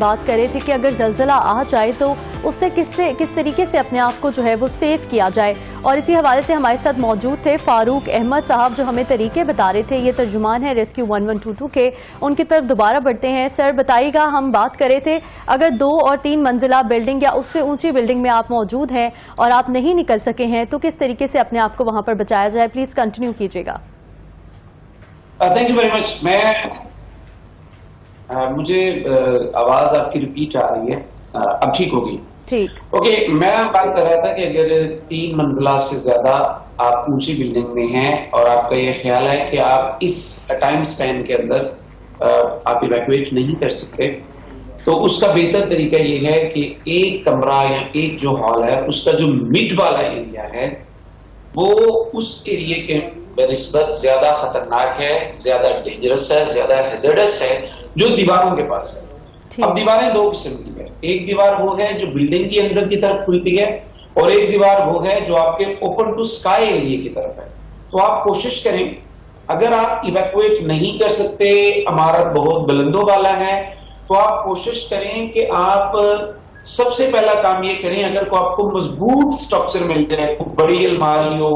बात कर रहे थे कि अगर जलजला आ जाए तो उससे किस तरीके से अपने आप को जो है वो सेफ किया जाए। और इसी हवाले से हमारे साथ मौजूद थे फारूक अहमद साहब, जो हमें तरीके बता रहे थे। ये तर्जुमान है रेस्क्यू 1122 के। उनकी तरफ दोबारा बढ़ते हैं। सर बताइएगा, हम बात कर रहे थे अगर 2 और 3 मंजिला बिल्डिंग या उससे ऊंची बिल्डिंग में आप मौजूद हैं और आप नहीं निकल सके हैं तो किस तरीके से अपने आप को वहां पर बचाया जाए। प्लीज कंटिन्यू कीजिएगा। Thank you very much. मुझे आवाज आपकी रिपीट आ रही है, अब ठीक होगी? ठीक। ओके, मैं बात कर रहा था कि अगर 3 मंजिला से ज्यादा आप ऊंची बिल्डिंग में हैं और आपका ये ख्याल है कि आप इस टाइम स्पैन के अंदर आप इवैक्यूएट नहीं कर सकते, तो उसका बेहतर तरीका ये है कि एक कमरा या एक जो हॉल है उसका जो मिड वाला एरिया है वो उस एरिया के बनिस्बत ज्यादा खतरनाक है, ज्यादा डेंजरस है, ज्यादा हैजर्डस है जो दीवारों के पास है। अब दीवारें 2 किस्म की है। एक दीवार वो है जो बिल्डिंग के अंदर की तरफ खुलती है और एक दीवार वो है जो आपके ओपन टू स्काई एरिया की तरफ है। तो आप कोशिश करें, अगर आप इवैक्यूएट नहीं कर सकते, इमारत बहुत बुलंदों वाला है, तो आप कोशिश करें कि आप सबसे पहला काम ये करें, अगर को आपको मजबूत स्ट्रक्चर मिल जाए, कोई बड़ी अलमारी हो,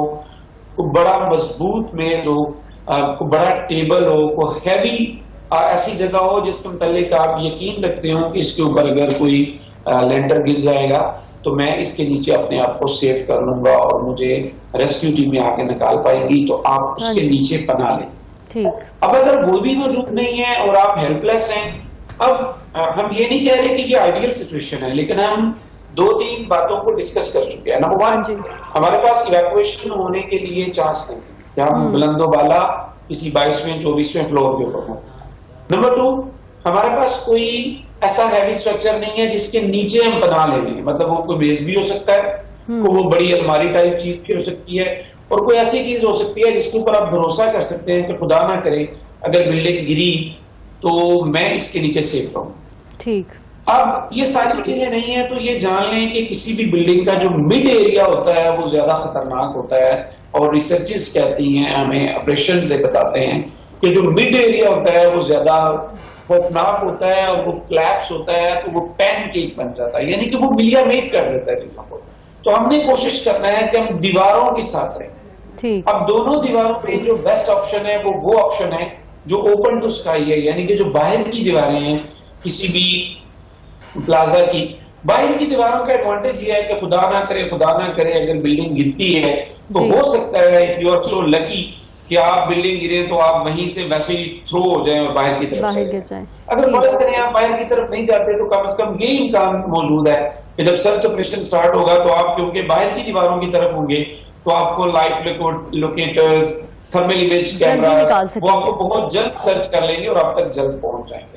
कोई बड़ा मजबूत मेज हो, कोई बड़ा टेबल हो, कोई हैवी ऐसी जगह हो जिसके मुतालिक आप यकीन रखते हो कि इसके ऊपर अगर कोई लेंटर गिर जाएगा तो मैं इसके नीचे अपने आप को सेव कर लूंगा और मुझे रेस्क्यू टीम में आके निकाल पाएंगी, तो आप उसके नीचे पना लें। ठीक। अब अगर वो भी मौजूद नहीं है और आप हेल्पलेस हैं, अब हम ये नहीं कह रहे कि ये आइडियल सिचुएशन है, लेकिन हम 2-3 बातों को डिस्कस कर चुके हैं। नंबर 1, हमारे पास इवैक्यूएशन होने के लिए चांस नहीं है कि हम बुलंदों वाला किसी 22वें 24वें फ्लोर के ऊपर हो। नंबर 2, हमारे पास कोई ऐसा हैवी स्ट्रक्चर नहीं है जिसके नीचे हम बना ले लें, मतलब वो कोई बेस भी हो सकता है, वो बड़ी अलमारी टाइप चीज भी हो सकती है, और कोई ऐसी चीज हो सकती है जिसके ऊपर आप भरोसा कर सकते हैं कि खुदा ना करे अगर बिल्डिंग गिरी तो मैं इसके नीचे सेफ रहूं। ठीक। अब ये सारी चीजें नहीं है तो ये जान लें कि किसी भी बिल्डिंग का जो मिड एरिया होता है वो ज्यादा खतरनाक होता है, और रिसर्चेस कहती हैं, हमें ऑपरेशन से बताते हैं कि जो मिड एरिया होता है वो ज्यादा खौफनाक होता है और वो क्लैप्स होता है तो वो पैनकेक बन जाता है, यानी कि वो मिलिया मेट कर देता है चीजों को। तो हमने कोशिश करना है कि हम दीवारों के साथ रहें। ठीक। अब दोनों दीवारों पे जो बेस्ट ऑप्शन है वो ऑप्शन है जो ओपन टू स्काई है, यानी कि जो बाहर की दीवारें हैं किसी भी प्लाजा की, बाहर की दीवारों का एडवांटेज ये है कि खुदा ना करे अगर बिल्डिंग गिरती है तो हो सकता है यू आर सो लकी कि आप बिल्डिंग गिरे तो आप वहीं से वैसे ही थ्रो हो जाए और बाहर की तरफ गिर जाए। अगर फर्ज करें आप बाहर की तरफ नहीं जाते तो कम से कम ये इम्कान मौजूद है कि जब सर्च ऑपरेशन स्टार्ट होगा तो आप क्योंकि बाहर की दीवारों की तरफ होंगे तो आपको life locators, thermal image cameras वो आपको बहुत जल्द सर्च कर लेंगे और आप तक जल्द पहुंच जाएंगे।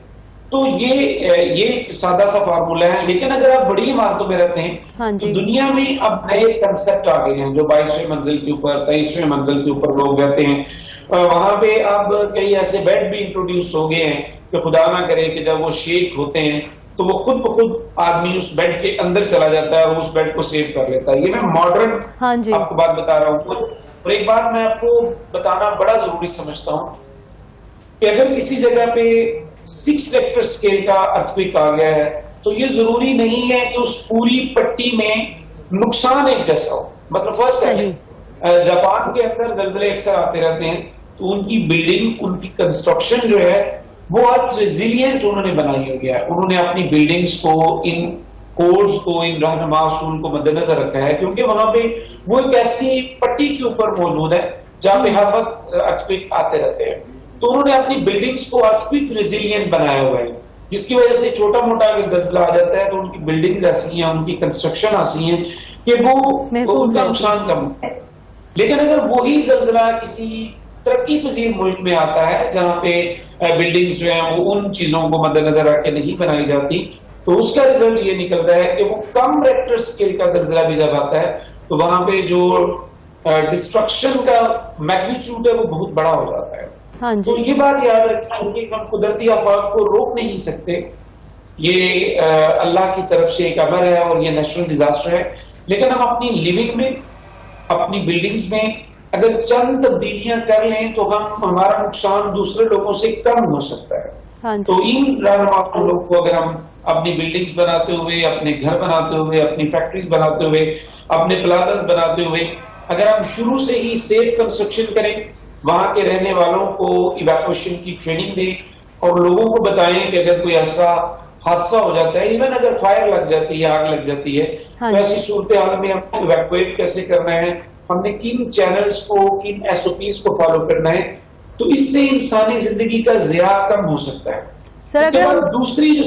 तो ये सादा सा फार्मूला है। लेकिन अगर आप बड़ी इमारतों में रहते हैं तो दुनिया में अब नए कंसेप्ट आ गए हैं, जो 22वें मंजिल के ऊपर 23वें मंजिल के ऊपर लोग रहते हैं, वहां पे अब कई ऐसे बेड भी इंट्रोड्यूस हो गए हैं कि खुदा ना करे कि जब वो शेक होते हैं तो वो खुद ब खुद आदमी उस बेड के अंदर चला जाता है और उस बेड को सेव कर लेता है। ये मैं मॉडर्न आपको बात बता रहा हूँ। और एक बात मैं आपको बताना बड़ा जरूरी समझता हूँ कि अगर किसी जगह पे 6 रेक्टर स्केल का अर्थक्वेक आ गया है तो ये जरूरी नहीं है कि उस पूरी पट्टी में नुकसान एक जैसा हो। मतलब फर्स्ट है, जापान के अंदर जलजले अक्सर आते रहते हैं तो उनकी बिल्डिंग, उनकी कंस्ट्रक्शन जो है वो आज रेजिलियंट उन्होंने बनाई हुई है। उन्होंने अपनी बिल्डिंग्स को, इन कोड्स को, इन रहनुमा उसूल को मद्देनजर रखा है, क्योंकि वहां पे वो एक ऐसी पट्टी के ऊपर मौजूद है जहां पे हर वक्त अर्थक्वेक आते रहते हैं। तो उन्होंने अपनी बिल्डिंग्स को अर्थक्वेक रेजिलियंट बनाया हुआ है, जिसकी वजह से छोटा मोटा अगर जलजला आ जाता है तो उनकी बिल्डिंग्स ऐसी हैं, उनकी कंस्ट्रक्शन ऐसी है कि वो उनका नुकसान कम है। लेकिन अगर वही जलजला किसी तरक्की पजीर मुल्क में आता है जहां पे बिल्डिंग्स जो है वो उन चीजों को मद्देनजर रख के नहीं बनाई जाती, तो उसका रिजल्ट ये निकलता है कि वो कम रेक्टर स्केल का जलजला भी जब आता है तो वहां पे जो डिस्ट्रक्शन का मैग्नीट्यूड है वो बहुत बड़ा हो जाता है। तो ये बात याद रखना कि हम कुदरती आफात को रोक नहीं सकते, ये अल्लाह की तरफ से एक अमर है और ये नेचुरल डिजास्टर है। लेकिन हम अपनी लिविंग में, अपनी बिल्डिंग्स में अगर चंद तब्दीलियां कर लें तो हमारा नुकसान दूसरे लोगों से कम हो सकता है। तो इन रहनुमा को अगर हम अपनी बिल्डिंग्स बनाते हुए, अपने घर बनाते हुए, अपनी फैक्ट्रीज बनाते हुए, अपने प्लाजास बनाते हुए अगर हम शुरू से ही सेफ कंस्ट्रक्शन करें, वहां के रहने वालों को इवैक्यूएशन की ट्रेनिंग दें और लोगों को बताएं कि अगर कोई ऐसा हादसा हो जाता है, इवन अगर फायर लग जाती है, आग लग जाती है, तो ऐसी सूरत हाल में हमको इवैक्यूएट कैसे करना है, हमने किन चैनल्स को, किन एसओपीज को फॉलो करना है, तो इससे इंसानी जिंदगी का ज़िया कम हो सकता है। सर, इसके बाद दूसरी जो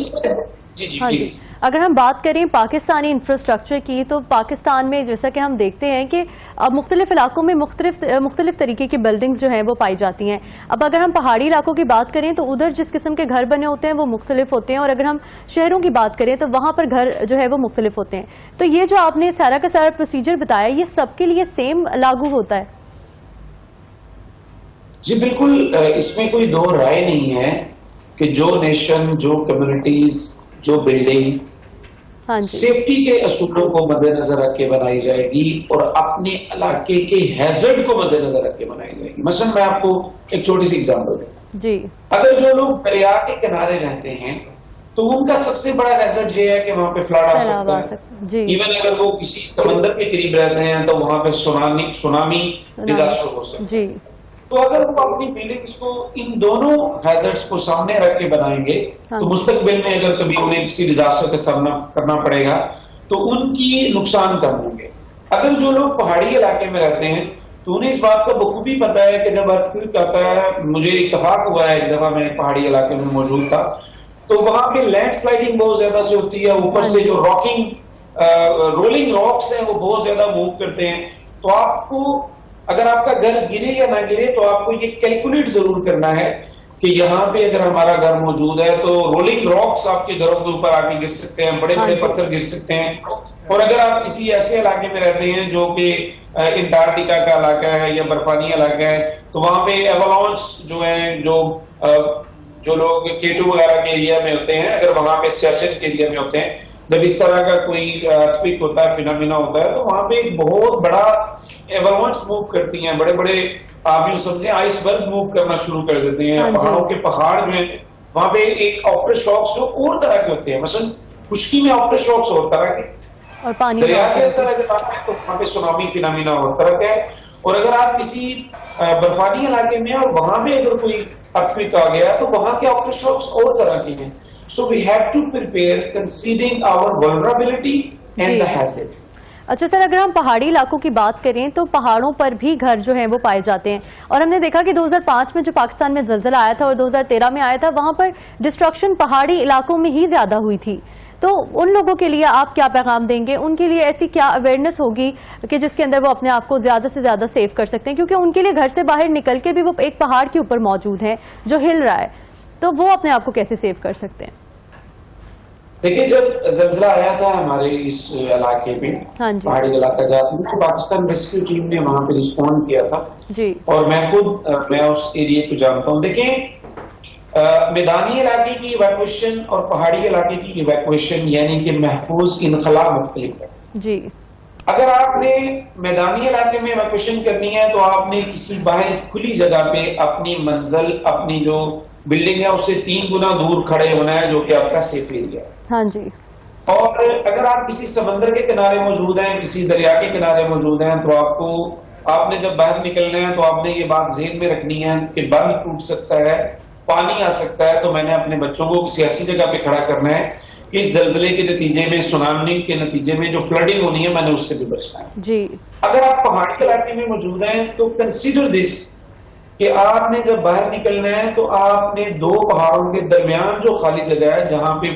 जी हाँ जी, प्लीज। अगर हम बात करें पाकिस्तानी इंफ्रास्ट्रक्चर की, तो पाकिस्तान में जैसा कि हम देखते हैं कि अब मुख्तलिफ इलाकों में मुख्तलिफ तरीके की बिल्डिंग्स जो हैं वो पाई जाती हैं। अब अगर हम पहाड़ी इलाकों की बात करें तो उधर जिस किस्म के घर बने होते हैं वो मुख्तलिफ होते हैं, और अगर हम शहरों की बात करें तो वहाँ पर घर जो है वो मुख्तलिफ होते हैं। तो ये जो आपने सारा का सारा प्रोसीजर बताया, ये सबके लिए सेम लागू होता है? जी बिल्कुल, इसमें कोई दो राय नहीं है कि जो नेशन, जो कम्युनिटीज, जो बिल्डिंग सेफ्टी के असूलों को मद्देनजर रख के बनाई जाएगी और अपने इलाके के हैजर्ड को मद्देनजर रख के बनाई जाएगी। मसलन मैं आपको एक छोटी सी एग्जांपल दूं जी। अगर जो लोग दरिया के किनारे रहते हैं तो उनका सबसे बड़ा हैजर्ड ये है कि वहां पे फ्लड आ सकता है। इवन अगर वो किसी समंदर के करीब रहते हैं तो वहां पे सुनामी डिजास्टर हो सकता है। तो अगर वो अपनी बिल्डिंग्स को इन दोनों हैजर्ड्स को सामने रख के बनाएंगे तो मुस्तकबिल में अगर कभी उन्हें किसी डिजास्टर का सामना करना पड़ेगा तो उनकी नुकसान कम होंगे। अगर जो लोग पहाड़ी इलाके में रहते हैं तो उन्हें इस बात का बखूबी पता है कि जब अर्थक्वेक आता है, मुझे इत्तेफाक हुआ है एक दफा मैं पहाड़ी इलाके में मौजूद था, तो वहां पे लैंडस्लाइडिंग बहुत ज्यादा से होती है, ऊपर से जो रोलिंग रॉक्स हैं वो बहुत ज्यादा मूव करते हैं। तो आपको अगर आपका घर गिरे या ना गिरे तो आपको ये कैलकुलेट जरूर करना है कि यहाँ पे अगर हमारा घर मौजूद है तो रोलिंग रॉक्स आपके घरों के ऊपर आके गिर सकते हैं, बड़े बड़े पत्थर गिर सकते हैं। और अगर आप किसी ऐसे इलाके में रहते हैं जो कि अंटार्कटिका का इलाका है या बर्फानी इलाका है, तो वहां पे एवलांच जो है, जो लोग केटू वगैरह के एरिया में होते हैं, अगर वहां पे सियाचिन के एरिया में होते हैं, जब इस तरह का कोई अर्थक्वेक होता है, फिनोमिना होता है, तो वहां पे एक बहुत बड़ा एवलांच मूव करती हैं, बड़े बड़े आप यूं समझे आइसबर्ग मूव करना शुरू कर देते हैं। पहाड़ों के पहाड़ जो है वहां पे एक आफ्टर शॉक्स जो और तरह के होते हैं, मसलन खुश्की में आफ्टर शॉक्स और तरह के, और पानी दरिया के अंदर अगर आप हैं तो वहां पे सुनामी फिनोमिना और तरह का है। और अगर आप किसी बर्फानी इलाके में और वहां पे अगर कोई अर्थक्वेक आ गया तो वहां के आफ्टर शॉक्स और तरह के हैं। So we have to prepare considering our vulnerability and the hazards. अच्छा सर, अगर हम पहाड़ी इलाकों की बात करें तो पहाड़ों पर भी घर जो हैं वो पाए जाते हैं, और हमने देखा कि 2005 में जो पाकिस्तान में ज़लज़ला आया था और 2013 में आया था, वहां पर डिस्ट्रक्शन पहाड़ी इलाकों में ही ज्यादा हुई थी। तो उन लोगों के लिए आप क्या पैगाम देंगे? उनके लिए ऐसी क्या अवेयरनेस होगी कि जिसके अंदर वो अपने आप को ज्यादा से ज्यादा सेव कर सकते हैं, क्योंकि उनके लिए घर से बाहर निकल के भी वो एक पहाड़ के ऊपर मौजूद है जो हिल रहा है, तो वो अपने आप को कैसे सेव कर सकते हैं? देखिए, जब ज़लज़ला आया था हमारे इस इलाके में, पहाड़ी इलाका जात में, तो पाकिस्तान रेस्क्यू टीम ने वहां पे रिस्पॉन्ड किया था जी। और मैं उस एरिया को जानता हूं। देखें, मैदानी इलाके की इवैक्यूएशन और पहाड़ी इलाके की इवैक्यूएशन यानी कि महफूज इनखला मुख्तलिफ है जी। अगर आपने मैदानी इलाके में इवैक्यूएशन करनी है तो आपने किसी बाहर खुली जगह पे अपनी मंजिल, अपनी जो बिल्डिंग है उससे 3 गुना दूर खड़े होना है, जो कि आपका सेफ एरिया है। हाँ जी। और अगर आप किसी समंदर के किनारे मौजूद हैं, किसी दरिया के किनारे मौजूद हैं, तो आपने जब बाहर निकलना है तो आपने ये बात ज़हन में रखनी है कि बंद टूट सकता है, पानी आ सकता है। तो मैंने अपने बच्चों को किसी ऐसी जगह पे खड़ा करना है कि इस जलजले के नतीजे में, सुनामी के नतीजे में जो फ्लडिंग होनी है, मैंने उससे भी बचना है जी। अगर आप पहाड़ी इलाके में मौजूद हैं तो कंसीडर दिस कि आपने जब बाहर निकलना है तो आपने 2 पहाड़ों के दरमियान जो खाली जगह है, जहां पे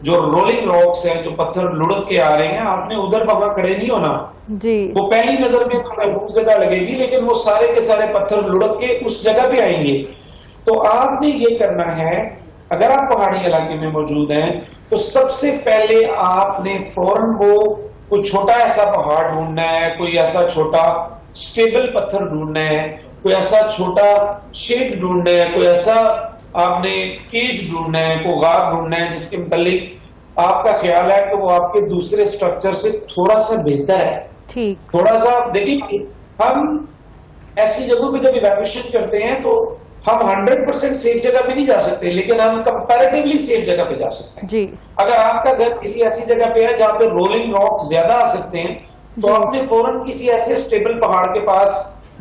जो रोलिंग रॉक्स है, जो पत्थर लुढ़क के आ रहे हैं, आपने उधर वहां खड़े नहीं होना जी। वो पहली नजर में तो महफूज जगह लगेगी, लेकिन वो सारे के सारे पत्थर लुढ़क के उस जगह पे आएंगे। तो आपने ये करना है, अगर आप पहाड़ी इलाके में मौजूद हैं तो सबसे पहले आपने फौरन वो कोई छोटा ऐसा पहाड़ ढूंढना है, कोई ऐसा छोटा स्टेबल पत्थर ढूंढना है, कोई ऐसा छोटा शेड ढूंढना है, कोई ऐसा आपने केज ढूंढना है, कोई गार ढूंढना है जिसके मुतालिक आपका ख्याल है कि वो आपके दूसरे स्ट्रक्चर से थोड़ा सा बेहतर है। ठीक, थोड़ा सा देखिए, हम ऐसी जगहों पे जब इवैक्यूएशन करते हैं तो हम 100% सेफ जगह पे नहीं जा सकते, लेकिन हम कंपैरेटिवली सेफ जगह पे जा सकते हैं जी। अगर आपका घर किसी ऐसी जगह पे है जहां पे रोलिंग रॉक ज्यादा आ सकते हैं, तो आपने फौरन किसी ऐसे स्टेबल पहाड़ के पास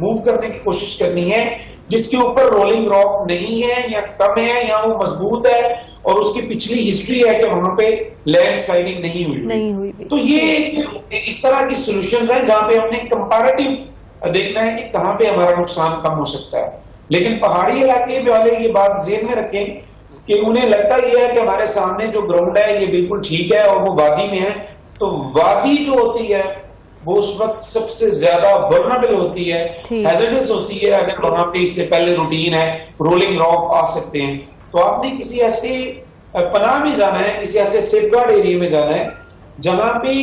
मूव करने की कोशिश करनी है जिसके ऊपर रोलिंग रॉक नहीं है या कम है या वो मजबूत है और उसकी पिछली हिस्ट्री है कि वहां पे लैंडस्लाइडिंग नहीं हुई। तो ये इस तरह की सॉल्यूशंस हैं जहां पे हमने कंपैरेटिव देखना है कि कहां पे हमारा नुकसान कम हो सकता है। लेकिन पहाड़ी इलाके वाले ये बात ज़हन में रखें कि उन्हें लगता यह है कि हमारे सामने जो ग्राउंड है ये बिल्कुल ठीक है और वो वादी में है, तो वादी जो होती है वो उस वक्त सबसे ज्यादा वल्नरेबल होती है, हैजर्डस होती है। अगर वहां पे इससे पहले रूटीन है, रोलिंग रॉक आ सकते हैं, तो आपने किसी ऐसे पनाह में जाना है, किसी ऐसे सेफगार्ड एरिया में जाना है जहां पे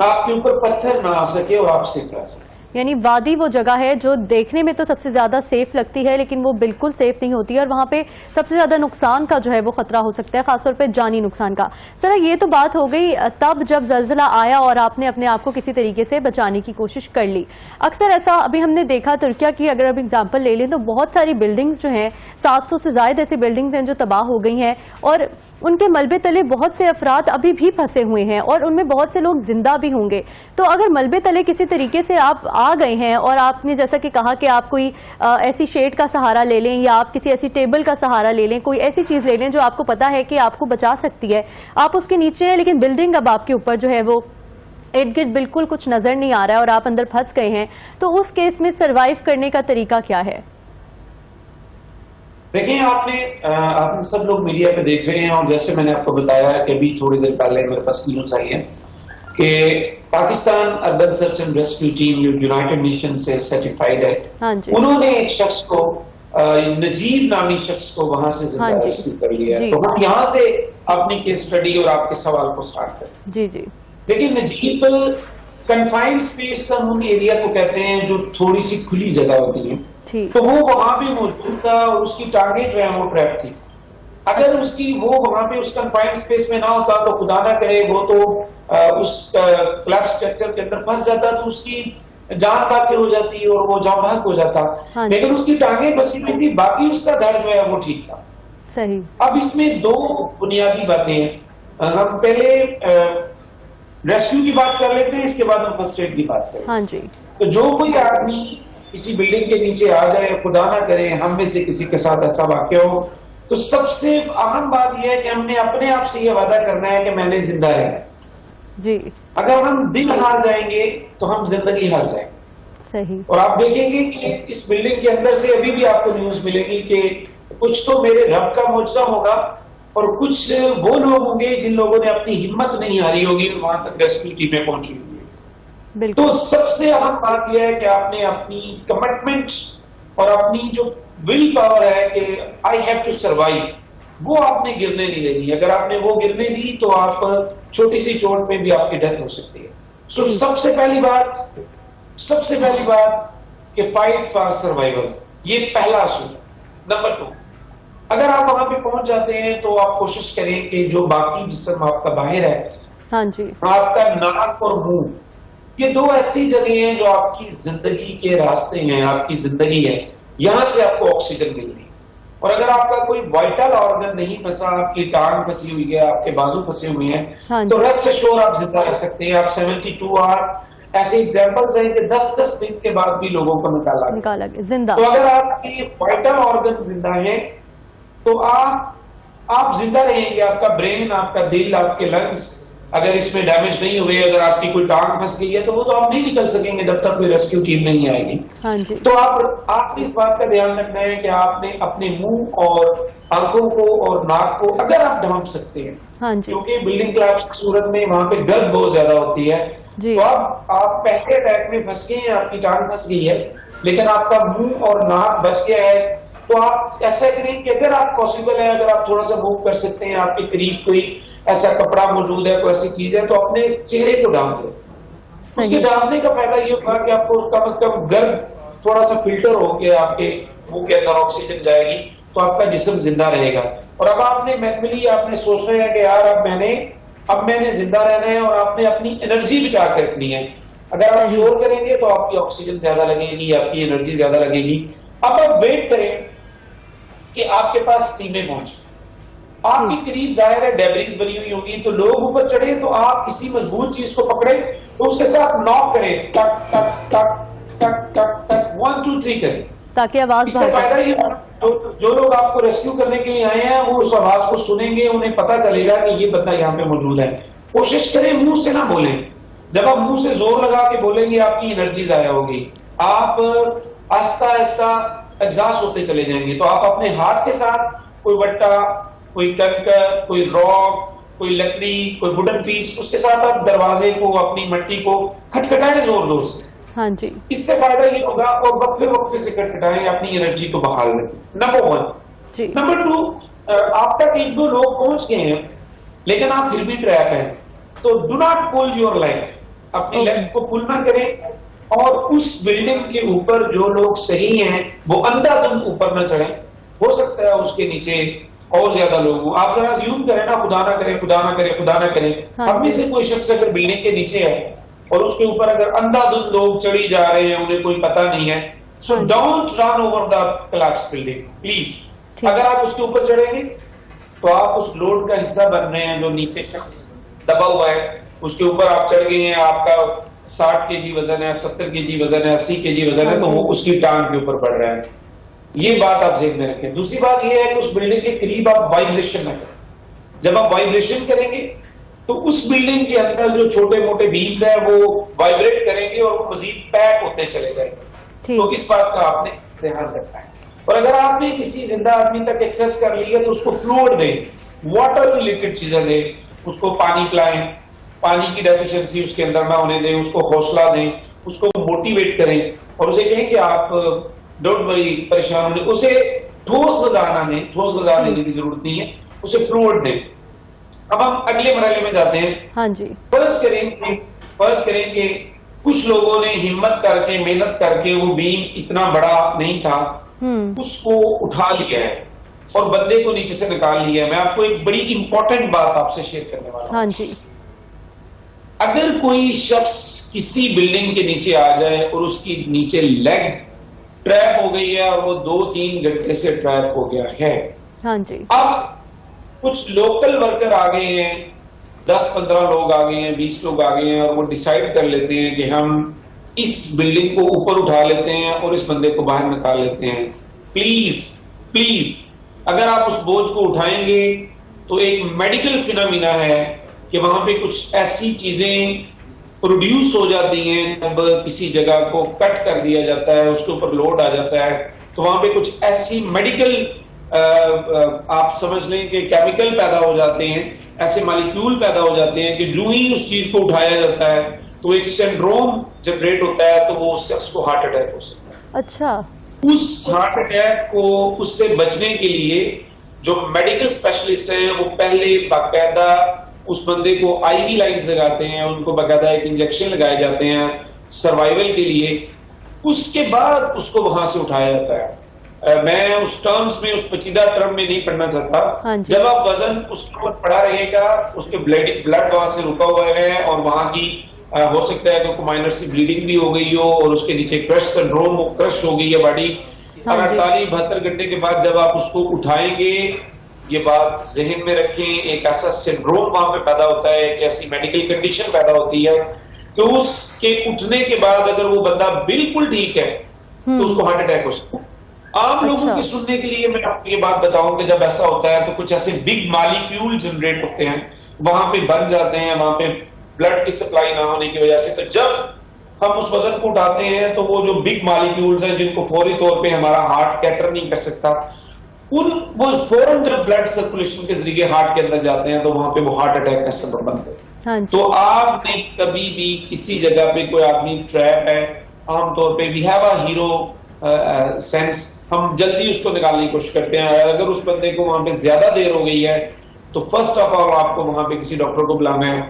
आपके ऊपर पत्थर ना आ सके और आप सेफ रह सके। यानी वादी वो जगह है जो देखने में तो सबसे ज्यादा सेफ लगती है, लेकिन वो बिल्कुल सेफ नहीं होती है और वहां पे सबसे ज्यादा नुकसान का जो है वो खतरा हो सकता है, खासतौर पे जानी नुकसान का। सर, ये तो बात हो गई तब जब जलजला आया और आपने अपने आप को किसी तरीके से बचाने की कोशिश कर ली। अक्सर ऐसा अभी हमने देखा तुर्किया की अगर अब एग्जाम्पल ले लें तो बहुत सारी बिल्डिंग्स जो हैं, 700 से ज्यादा ऐसी बिल्डिंग्स हैं जो तबाह हो गई हैं और उनके मलबे तले बहुत से अफराद अभी भी फंसे हुए हैं और उनमें बहुत से लोग जिंदा भी होंगे। तो अगर मलबे तले किसी तरीके से आप आ गए हैं और आपने जैसा कि कहा कि आप कोई ऐसी शेड का सहारा ले लें या आप किसी ऐसी टेबल का सहारा ले लें, कोई ऐसी चीज ले लें जो आपको पता है कि आपको बचा सकती है, आप उसके नीचे हैं लेकिन बिल्डिंग अब आपके ऊपर जो है वो इर्द गिर्द बिल्कुल कुछ नजर नहीं आ रहा है और आप अंदर फंस गए हैं, तो उस केस में सर्वाइव करने का तरीका क्या है? देखिए, आप सब लोग मीडिया पे देख रहे हैं और जैसे मैंने आपको बताया कि अभी थोड़ी देर पहले मेरे पास न्यूज आई है कि Pakistan urban search and rescue team जो यूनाइटेड नेशन से सर्टिफाइड है, उन्होंने एक शख्स को, नजीब नामी शख्स को वहां से जिंदा रेस्क्यू कर लिया है। तो हम यहाँ से अपनी केस स्टडी और आपके सवाल को स्टार्ट करें। जी। लेकिन नजीब कन्फाइंड स्पेस हम उन एरिया को कहते हैं जो थोड़ी सी खुली जगह होती है, तो वो वहां पे मौजूद था और उसकी टारगेट जो है वो ट्रैप थी। अगर वो वहां पे उस कन्फाइंड स्पेस में ना होता तो खुदा ना करे वो तो उस कोलैप्स स्ट्रक्चर के अंदर फंस जाता, तो उसकी जान बाकी हो जाती और वो जान भाग हो जाता। लेकिन उसकी टांगें फंसी हुई थी, बाकी उसका दर्द जो है वो ठीक था। सही। अब इसमें दो बुनियादी बातें हैं। हम पहले रेस्क्यू की बात कर लेते हैं, इसके बाद हम फर्स्ट एड की बात करें। हाँ जी। तो जो कोई आदमी किसी बिल्डिंग के नीचे आ जाए, खुदा ना करे हम में से किसी के साथ ऐसा वाकया हो, तो सबसे अहम बात यह है कि हमने अपने आप से यह वादा करना है कि मैंने जिंदा रहना जी। अगर हम दिल हार जाएंगे तो हम जिंदगी हार जाएंगे। सही। और आप देखेंगे कि इस बिल्डिंग के अंदर से अभी भी आपको न्यूज मिलेगी कि कुछ तो मेरे रब का मुआवजा होगा और कुछ वो लोग होंगे जिन लोगों ने अपनी हिम्मत नहीं हारी होगी और वहां तक रेस्क्यू टीमें पहुंची होंगी। तो सबसे अहम बात यह है कि आपने अपनी कमिटमेंट और अपनी जो विल पावर है कि आई हैव टू सर्वाइव, वो आपने गिरने नहीं देनी। अगर आपने वो गिरने दी तो आप छोटी सी चोट में भी आपकी डेथ हो सकती है। सो सबसे पहली बात कि फाइट फॉर सर्वाइवल, ये पहला असूल। नंबर 2, अगर आप वहां पे पहुंच जाते हैं तो आप कोशिश करें कि जो बाकी जिस्म आपका बाहर है, हाँ जी, आपका नाक और मुंह, ये दो ऐसी जगह हैं जो आपकी जिंदगी के रास्ते हैं, आपकी जिंदगी है, यहां से आपको ऑक्सीजन मिल रही है। और अगर आपका कोई वाइटल ऑर्गन नहीं फंसा, आपकी टांग फंसी हुई है, आपके बाजू फंसे हुए हैं, तो रेस्ट एश्योर आप जिंदा रह सकते हैं। आप 72 आवर ऐसे एग्जांपल्स हैं कि 10-10 दिन के बाद भी लोगों को निकाला जिंदा। तो अगर आपकी वाइटल ऑर्गन जिंदा है तो आप जिंदा रहेंगे। आपका ब्रेन, आपका दिल, आपके लंग्स अगर इसमें डैमेज नहीं हुए, अगर आपकी कोई टांग फंस गई है तो वो तो आप नहीं निकल सकेंगे जब तक कोई रेस्क्यू टीम नहीं आएगी। हाँ जी। तो आपने इस बात का ध्यान रखना है कि आपने अपने मुंह और आंखों को और नाक को अगर आप ढांप सकते हैं, हाँ जी, क्योंकि बिल्डिंग कोलैप्स की सूरत में वहां पे दर्द बहुत ज्यादा होती है। तो आप पहले अटैक में फंस गए हैं, आपकी टांग फंस गई है, लेकिन आपका मुंह और नाक बच गया है, तो आप ऐसा करें कि अगर आप पॉसिबल है, अगर आप थोड़ा सा मूव कर सकते हैं, आपके करीब कोई ऐसा कपड़ा मौजूद है, कोई ऐसी चीज है, तो अपने चेहरे को ढांप दें। उसके ढांपने का फायदा ये होगा कि आपको कम से कम गर्म थोड़ा सा फिल्टर होकर आपके मुंह के अंदर ऑक्सीजन जाएगी, तो आपका जिस्म जिंदा रहेगा। और अब आपने मैनुअली आपने सोचना है कि यार अब मैंने जिंदा रहना है और आपने अपनी एनर्जी बचा कर रखनी है। अगर आप शोर करेंगे तो आपकी ऑक्सीजन ज्यादा लगेगी, आपकी एनर्जी ज्यादा लगेगी। अब आप वेट करें कि आपके पास टीमें पहुंचे, आपके करीब जाहिर है डेब्रिज बनी हुई होगी, तो लोग ऊपर चढ़े तो आप किसी मजबूत चीज को पकड़े तो उसके साथ नॉक करें, टक टक टक टक टक टक 1 2 3 करें, ताकि आवाज इससे फायदा ये जो लोग आपको रेस्क्यू करने के लिए आए हैं वो उस आवाज को सुनेंगे, उन्हें पता चलेगा कि ये बंदा यहाँ पे मौजूद है। कोशिश करें मुंह से ना बोलें, जब आप मुंह से जोर लगा के बोलेंगे आपकी एनर्जी जाया होगी, आप आहिस्ता आहिस्ता एग्जॉस्ट होते चले जाएंगे। तो आप अपने हाथ के साथ कोई वट्टा, कोई कंकर, कोई रॉक, कोई लकड़ी, कोई वुडन पीस, उसके साथ आप दरवाजे को, अपनी मिट्टी को खटखटाएं जोर जोर से। हाँ जी, इससे फायदा ये होगा, और वक्फे वक्फे से खटखटाएं, अपनी एनर्जी को बहाल रखें। नंबर 1। नंबर 2, आप तक 1-2 लोग पहुंच गए हैं लेकिन आप फिर भी ट्रैप हैं, तो do not pull your leg, अपनी लेग को पुल ना करें, और उस बिल्डिंग के ऊपर जो लोग सही हैं वो अंधाधुंध ऊपर न चढ़े। हो सकता है उसके नीचे और ज्यादा लोग हो। आप जरा ज़ूम करें ना, खुदा ना करे, खुदा ना करे, खुदा ना करे, हम में से कोई शख्स अगर बिल्डिंग के नीचे है और उसके ऊपर अगर अंधाधुंध लोग चढ़ी जा रहे हैं, उन्हें कोई पता नहीं है, so don't run over the collapse building please. अगर आप उसके ऊपर चढ़ेंगे तो आप उस लोड का हिस्सा बन रहे हैं जो नीचे शख्स दबा हुआ है, उसके ऊपर आप चढ़ गए हैं, आपका 60 केजी वजन है, 70 केजी वजन है, 80 केजी वजन है, तो वो उसकी टांग के ऊपर बढ़ रहा है। ये बात आप ज़हन में रखें। दूसरी बात ये है कि उस बिल्डिंग के करीब आप वाइब्रेशन ना करें। जब आप वाइब्रेशन करेंगे तो उस बिल्डिंग के अंदर जो छोटे मोटे बीम्स हैं वो वाइब्रेट करेंगे और वो मजीद पैक होते चले जाएंगे। तो इस बात का आपने ध्यान रखना है। और अगर आपने किसी जिंदा आदमी तक एक्सेस कर लिया तो उसको फ्लूइड दें, वाटर रिलेटेड चीजें दें, उसको पानी पिलाएं, पानी की डेफिशिएंसी उसके अंदर ना होने दें, उसको हौसला दें, उसको मोटिवेट करें और उसे कहें कि आप डोंट वरी, परेशान होने, उसे ठोस गज़ा ना दें, ठोस गज़ा देने की जरूरत नहीं है, उसे फ्लूइड दें। अब हम अगले मरहले में जाते हैं। हाँ जी, फर्ज करें कि कुछ लोगों ने हिम्मत करके, मेहनत करके, वो बीम इतना बड़ा नहीं था, उसको उठा लिया है और बंदे को नीचे से निकाल लिया है। मैं आपको एक बड़ी इंपॉर्टेंट बात आपसे शेयर करने वाला हूं। हाँ जी, अगर कोई शख्स किसी बिल्डिंग के नीचे आ जाए और उसकी नीचे लेग ट्रैप हो गई है और वो 2-3 घंटे से ट्रैप हो गया है, हाँ जी, अब कुछ लोकल वर्कर आ गए हैं, 10-15 लोग आ गए हैं, 20 लोग आ गए हैं और वो डिसाइड कर लेते हैं कि हम इस बिल्डिंग को ऊपर उठा लेते हैं और इस बंदे को बाहर निकाल लेते हैं। प्लीज अगर आप उस बोझ को उठाएंगे तो एक मेडिकल फिनोमिना है कि वहां पे कुछ ऐसी चीजें प्रोड्यूस हो जाती हैं, जब किसी जगह को कट कर दिया जाता है, उसके ऊपर लोड आ जाता है, तो वहां पे कुछ ऐसी मेडिकल आप समझ लें कि केमिकल पैदा हो जाते हैं, ऐसे मॉलिक्यूल पैदा हो जाते हैं कि जो ही उस चीज को उठाया जाता है तो एक सिंड्रोम जनरेट होता है, तो वो उस शख्स को हार्ट अटैक हो सकता है। अच्छा, उस हार्ट अटैक को, उससे बचने के लिए जो मेडिकल स्पेशलिस्ट हैं वो पहले बाकायदा उस बंदे को आईवी लाइंस लगाते हैं, उनको बाकायदा एक इंजेक्शन लगाए जाते हैं सर्वाइवल के लिए, उसके बाद उसको वहां से उठाया जाता है। मैं उस टर्म्स में, उस पेचीदा टर्म में नहीं पढ़ना चाहता। जब आप वजन उसके ऊपर पड़ा रहेगा, उसके ब्लड वहां से रुका हुआ है और वहां की हो सकता है कि माइनर सी ब्लीडिंग भी हो गई हो और उसके नीचे क्रश सिंड्रोम, क्रश हो गई है बॉडी, और 48-72 घंटे के बाद जब आप उसको उठाएंगे, ये बात जहन में रखें, एक ऐसा सिंड्रोम वहां पे पैदा होता है, एक ऐसी मेडिकल कंडीशन पैदा होती है कि उसके उठने के बाद अगर वो बंदा बिल्कुल ठीक है तो उसको हार्ट अटैक हो सकता है। आम लोगों के सुनने के लिए मैं आपको ये बात बताऊं कि जब ऐसा होता है तो कुछ ऐसे बिग मॉलिक्यूल जनरेट होते हैं, वहां पे बन जाते हैं, वहां पे ब्लड की सप्लाई ना होने की वजह से। तो जब हम उस वजन को उठाते हैं तो वो जो बिग मॉलिक्यूल्स हैं जिनको फौरी तौर पे हमारा हार्ट कैटर नहीं कर सकता, वो फौरन जब ब्लड सर्कुलेशन के जरिए हार्ट के अंदर जाते हैं तो वहां पे वो हार्ट अटैक का सबब बनते हैं। तो आपने कभी भी किसी जगह पे कोई आदमी ट्रैप है, आमतौर पे we have a hero sense, हम जल्दी उसको निकालने की कोशिश करते हैं। अगर उस बंदे को वहां पे ज्यादा देर हो गई है तो फर्स्ट ऑफ ऑल आपको वहां पे किसी डॉक्टर को बुलाना है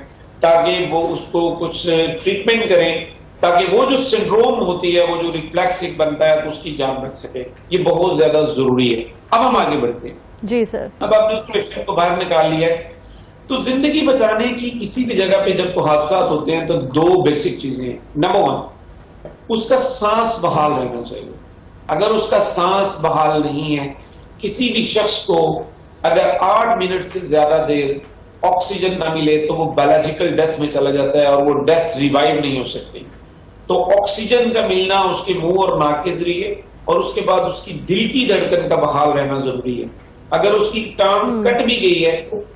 ताकि वो उसको कुछ ट्रीटमेंट करें, ताकि वो जो सिंड्रोम होती है, वो जो रिफ्लेक्सिक बनता है, तो उसकी जान बच सके। ये बहुत ज्यादा जरूरी है। अब हम आगे बढ़ते हैं। जी सर, अब आपने उस पेशेंट को बाहर निकाल लिया है, तो जिंदगी बचाने की किसी भी जगह पे जब हादसा होते हैं तो 2 बेसिक चीजें हैं। नंबर 1, उसका सांस बहाल रहना चाहिए। अगर उसका सांस बहाल नहीं है किसी भी शख्स को अगर 8 मिनट से ज्यादा देर ऑक्सीजन ना मिले तो वो बायोलॉजिकल डेथ में चला जाता है और वो डेथ रिवाइव नहीं हो सकती। तो ऑक्सीजन का मिलना उसके मुंह और नाक के जरिए और उसके बाद उसकी दिल की धड़कन का बहाल रहना जरूरी है। अगर उसकी टांग कट भी गई है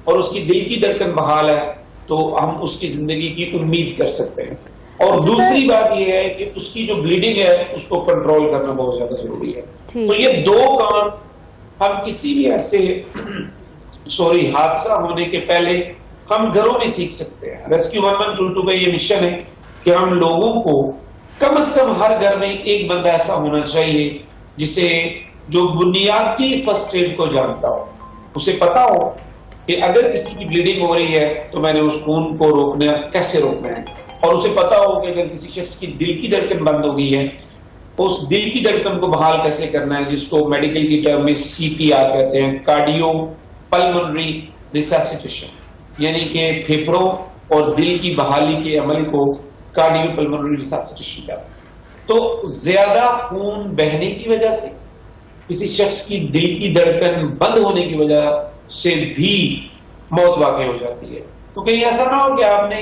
और उसकी दिल की धड़कन बहाल है तो हम उसकी जिंदगी की उम्मीद कर सकते हैं। और दूसरी बात यह है कि उसकी जो ब्लीडिंग है उसको कंट्रोल करना बहुत ज्यादा जरूरी है। तो ये 2 काम हम किसी भी ऐसे हादसा होने के पहले हम घरों में सीख सकते हैं। रेस्क्यू 1122 का ये मिशन है कि हम लोगों को कम से कम हर घर में एक बंदा ऐसा होना चाहिए जिसे जो बुनियादी फर्स्ट एड को जानता हो, उसे पता हो कि अगर किसी की ब्लीडिंग हो रही है तो मैंने उस खून को कैसे रोकना है, और उसे पता हो कि अगर किसी शख्स की दिल की धड़कन बंद हो गई है तो उस दिल की धड़कन को बहाल कैसे करना है, जिसको मेडिकल की टर्म में CPR कहते हैं, कार्डियो पल्मोनरी रिससिटेशन, यानी कि फेफड़ों और दिल की बहाली के अमल को कार्डियो पल्मोनरी रिससिटेशन कहते हैं। तो ज्यादा खून बहने की वजह से, किसी शख्स की दिल की धड़कन बंद होने की वजह से भी मौत वाकई हो जाती है। तो कहीं ऐसा ना हो कि आपने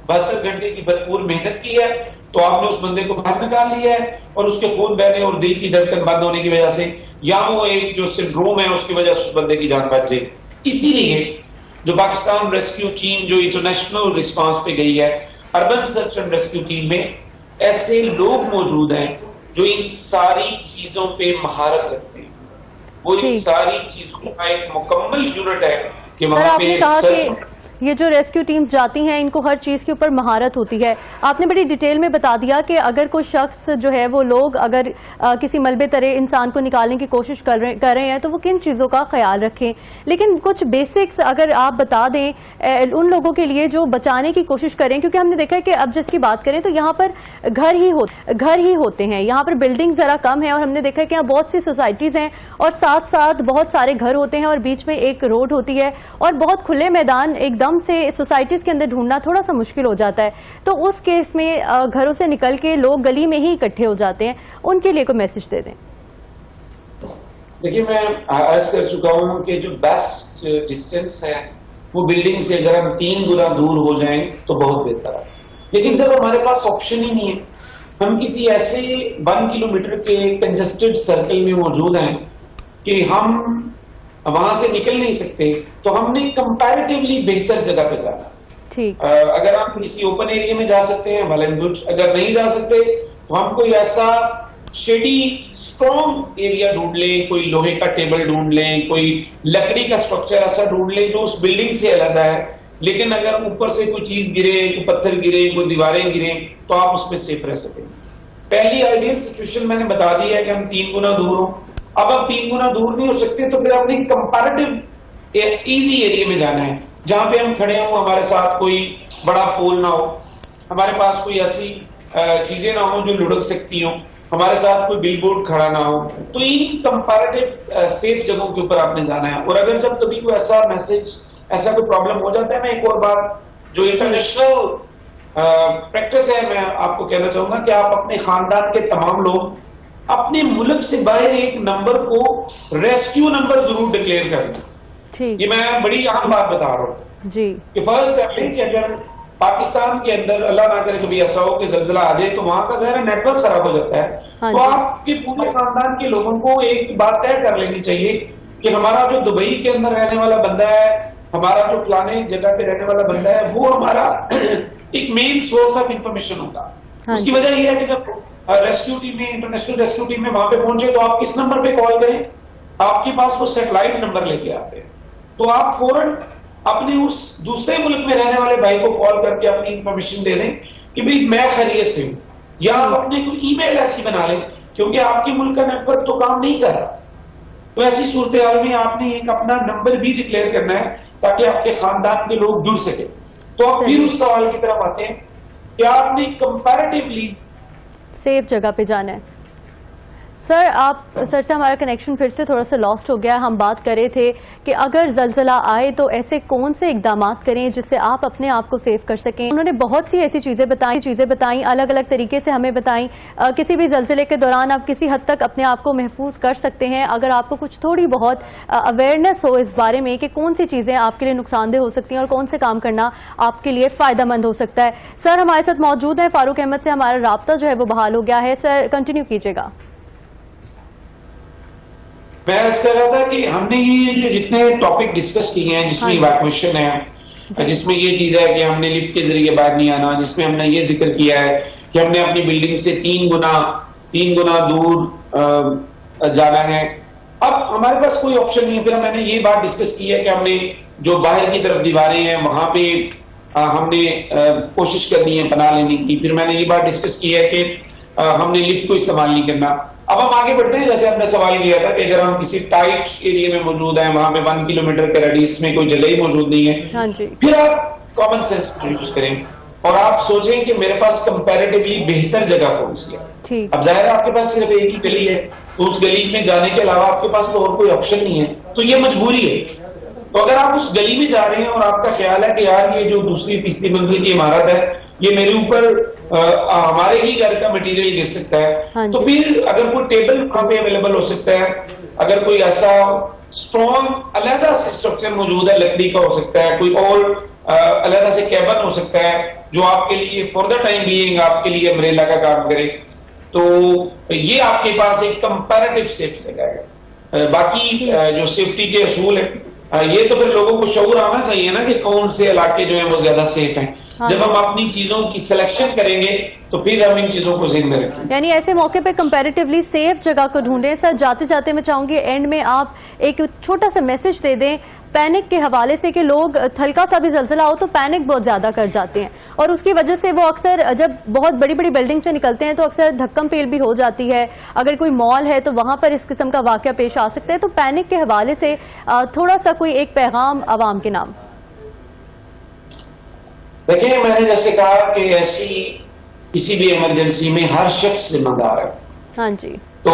72 घंटे की भरपूर मेहनत की है तो आपने उस बंदे को बाहर निकाल लिया है और उसके खून बहने और दिल की धड़कन बंद होने की वजह से या वो एक जो सिंड्रोम है उसकी वजह से उस बंदे की जान बच जाए। इसीलिए जो पाकिस्तान रेस्क्यू टीम जो इंटरनेशनल रिस्पांस पे गई है, urban search and rescue team में ऐसे लोग मौजूद हैं जो इन सारी चीजों पे महारत रखते हैं। वो इन सारी चीजों का एक मुकम्मल यूनिट है कि वहां पे ये जो रेस्क्यू टीम्स जाती हैं इनको हर चीज के ऊपर महारत होती है। आपने बड़ी डिटेल में बता दिया कि अगर कोई शख्स जो है वो लोग अगर किसी मलबे तरे इंसान को निकालने की कोशिश कर रहे हैं तो वो किन चीज़ों का ख्याल रखें, लेकिन कुछ बेसिक्स अगर आप बता दें उन लोगों के लिए जो बचाने की कोशिश करें, क्योंकि हमने देखा है कि अब जिसकी बात करें तो यहाँ पर घर ही होते हैं, यहाँ पर बिल्डिंग ज़रा कम है और हमने देखा है कि यहाँ बहुत सी सोसाइटीज़ हैं और साथ साथ बहुत सारे घर होते हैं और बीच में एक रोड होती है और बहुत खुले मैदान एकदम से सोसाइटीज के अंदर ढूंढना थोड़ा सा मुश्किल हो जाता है। तो उस केस में घरों से निकल के लोग गली में ही इकट्ठे हो जाते हैं, उनके लिए कोई मैसेज दे दें। देखिए, मैं अर्ज कर चुका हूं कि जो बेस्ट डिस्टेंस है वो बिल्डिंग से अगर हम 3 गुना दूर हो जाएं तो बहुत बेहतर है। लेकिन जब हमारे पास ऑप्शन ही नहीं है, हम किसी ऐसे 1 किलोमीटर के कंजेस्टेड सर्कल में मौजूद हैं कि हम वहां से निकल नहीं सकते, तो हमने कंपैरेटिवली बेहतर जगह पे जाना। ठीक। अगर आप किसी ओपन एरिया में जा सकते हैं वेल एंड गुड, अगर नहीं जा सकते तो हम कोई ऐसा शेडी स्ट्रॉन्ग एरिया ढूंढ लें, कोई लोहे का टेबल ढूंढ लें, कोई लकड़ी का स्ट्रक्चर ऐसा ढूंढ लें जो उस बिल्डिंग से अलग है, लेकिन अगर ऊपर से कोई चीज गिरे, कोई पत्थर गिरे, कोई दीवारें गिरे तो आप उसमें सेफ रह सकें। पहली आइडियल सिचुएशन मैंने बता दी है कि हम 3 गुना दूर हो। अब आप 3 गुना दूर नहीं हो सकते तो फिर अपनी कंपैरेटिव इजी एरिया में जाना है जहां पे हम खड़े हों, हमारे साथ कोई बड़ा पोल ना हो, हमारे पास कोई ऐसी चीजें ना हो जो लुढ़क सकती हो, हमारे साथ कोई बिलबोर्ड खड़ा ना हो। तो इन कंपैरेटिव सेफ जगहों के ऊपर आपने जाना है। और अगर जब कभी कोई ऐसा मैसेज, ऐसा कोई प्रॉब्लम हो जाता है, मैं एक और बात जो इंटरनेशनल प्रैक्टिस है मैं आपको कहना चाहूंगा कि आप अपने खानदान के तमाम लोग अपने मुल्क से बाहर एक नंबर को रेस्क्यू नंबर जरूर डिक्लेयर कर दें। ये मैं बड़ी अहम बात बता रहा हूँ जी कि फर्ज कर लें कि अगर पाकिस्तान के अंदर अल्लाह ना करे कभी ऐसा हो कि ज़ल्ज़ला आ जाए तो वहां का ज़ाहिर नेटवर्क खराब हो जाता है, तो आपके पूरे खानदान के लोगों को एक बात तय कर लेनी चाहिए कि हमारा जो दुबई के अंदर रहने वाला बंदा है, हमारा जो फलाने जगह पे रहने वाला बंदा है, वो हमारा एक मेन सोर्स ऑफ इंफॉर्मेशन होगा। उसकी वजह यह है कि जब रेस्क्यू टीम में, इंटरनेशनल रेस्क्यू टीम में वहां पे पहुंचे तो आप किस नंबर पे कॉल करें, आपके पास वो सैटेलाइट नंबर लेके आते हैं, तो आप फौरन अपने उस दूसरे मुल्क में रहने वाले भाई को कॉल करके अपनी इंफॉर्मेशन दे दें कि भाई मैं खैरियत से हूं, या आप अपने कोई ईमेल ऐसी बना लें क्योंकि आपके मुल्क का नेटवर्क तो काम नहीं कर रहा। तो ऐसी सूरत हाल में आपने एक अपना नंबर भी डिक्लेयर करना है ताकि आपके खानदान के लोग जुड़ सके। तो आप फिर उस सवाल की तरफ आते हैं कि आपने कंपैरेटिवली सेफ जगह पे जाना है। सर सर से हमारा कनेक्शन फिर से थोड़ा सा लॉस्ट हो गया। हम बात कर रहे थे कि अगर जलजला आए तो ऐसे कौन से इकदाम करें जिससे आप अपने आप को सेव कर सकें। उन्होंने बहुत सी ऐसी चीज़ें बताई अलग अलग तरीके से हमें बताई। किसी भी जलजले के दौरान आप किसी हद तक अपने आप को महफूज कर सकते हैं अगर आपको कुछ थोड़ी बहुत अवेयरनेस हो इस बारे में कि कौन सी चीज़ें आपके लिए नुकसानदेह हो सकती हैं और कौन से काम करना आपके लिए फ़ायदेमंद हो सकता है। सर हमारे साथ मौजूद हैं, फारूक अहमद से हमारा राब्ता जो है वो बहाल हो गया है। सर कंटिन्यू कीजिएगा। मैं अर्ज कर रहा था कि हमने ये जो जितने टॉपिक डिस्कस किए हैं, जिसमें इवैक्यूएशन है, जिसमें ये चीज है कि हमने लिफ्ट के जरिए बाहर नहीं आना, जिसमें हमने ये जिक्र किया है कि हमने अपनी बिल्डिंग से तीन गुना दूर जाना है। अब हमारे पास कोई ऑप्शन नहीं है। फिर मैंने ये बात डिस्कस की है कि हमने जो बाहर की तरफ दीवारें हैं वहां पे हमने कोशिश करनी है बना लेने की। फिर मैंने ये बात डिस्कस की है कि हमने लिफ्ट को इस्तेमाल नहीं करना। अब हम आगे बढ़ते हैं। जैसे आपने सवाल किया था कि अगर हम किसी टाइट एरिया में मौजूद हैं, वहां पे 1 किलोमीटर के रेडियस में कोई जगह ही मौजूद नहीं है, हाँ जी। फिर आप कॉमन सेंस यूज करें और आप सोचें कि मेरे पास कंपैरेटिवली बेहतर जगह कौन सी है। अब जाहिर है आपके पास सिर्फ एक ही गली है, तो उस गली में जाने के अलावा आपके पास तो और कोई ऑप्शन नहीं है, तो ये मजबूरी है। तो अगर आप उस गली में जा रहे हैं और आपका ख्याल है कि यार ये जो दूसरी तीसरी मंजिल की इमारत है, ये मेरे ऊपर हमारे ही घर का मटेरियल गिर सकता है, तो फिर अगर कोई टेबल वहां पे अवेलेबल हो सकता है, अगर कोई ऐसा स्ट्रॉन्ग अलहदा से स्ट्रक्चर मौजूद है, लकड़ी का हो सकता है, कोई और अलहदा से कैबिन हो सकता है जो आपके लिए फॉर द टाइम बीइंग आपके लिए अम्ब्रेला का काम करे, तो ये आपके पास एक कंपैरेटिव सेफ जगह है। बाकी जो सेफ्टी के असूल है, ये तो फिर लोगों को शऊर आना चाहिए ना कि कौन से इलाके जो है वो ज्यादा सेफ हैं। जब हम अपनी चीजों की सिलेक्शन करेंगे तो फिर हम इन चीजों को ज़हन में रखेंगे। यानी ऐसे मौके पे कंपैरेटिवली सेफ जगह को ढूंढें। सर जाते जाते मैं चाहूंगी एंड में आप एक छोटा सा मैसेज दे दें पैनिक के हवाले से कि लोग हल्का सा भी जलजला हो तो पैनिक बहुत ज्यादा कर जाते हैं और उसकी वजह से वो अक्सर जब बहुत बड़ी बड़ी बिल्डिंग से निकलते हैं तो अक्सर धक्कम पेल भी हो जाती है। अगर कोई मॉल है तो वहां पर इस किस्म का वाकया पेश आ सकता है। तो पैनिक के हवाले से थोड़ा सा कोई एक पैगाम आवाम के नाम। देखिए, मैंने जैसे कहा कि ऐसी किसी भी इमरजेंसी में हर शख्स जिम्मेदार है। हाँ जी। तो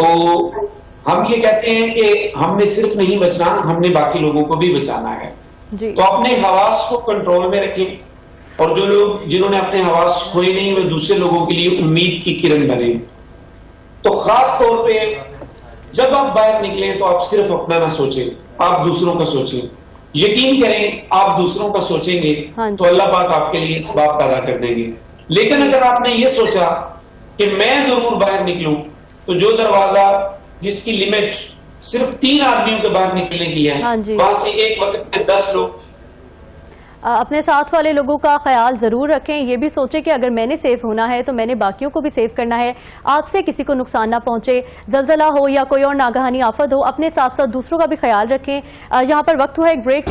हम ये कहते हैं कि हमने सिर्फ नहीं बचना, हमने बाकी लोगों को भी बचाना है जी। तो अपने हवास को कंट्रोल में रखें और जो लोग जिन्होंने अपने हवास खोए नहीं वे दूसरे लोगों के लिए उम्मीद की किरण बने। तो खास तौर पे जब आप बाहर निकले तो आप सिर्फ अपना ना सोचें, आप दूसरों का सोचें। यकीन करें आप दूसरों का सोचेंगे तो अल्लाह पाक आपके लिए इसबाब पैदा कर देंगे। लेकिन अगर आपने ये सोचा कि मैं जरूर बाहर निकलूं, तो जो दरवाजा जिसकी लिमिट सिर्फ 3 आदमियों के बाहर निकलने की है, वहां से एक वक्त में 10 लोग। अपने साथ वाले लोगों का ख्याल जरूर रखें। ये भी सोचें कि अगर मैंने सेफ होना है तो मैंने बाकियों को भी सेफ करना है। आपसे किसी को नुकसान ना पहुंचे, जलजला हो या कोई और नागहानी आफत हो, अपने साथ साथ दूसरों का भी ख्याल रखें। यहाँ पर वक्त हुआ एक ब्रेक।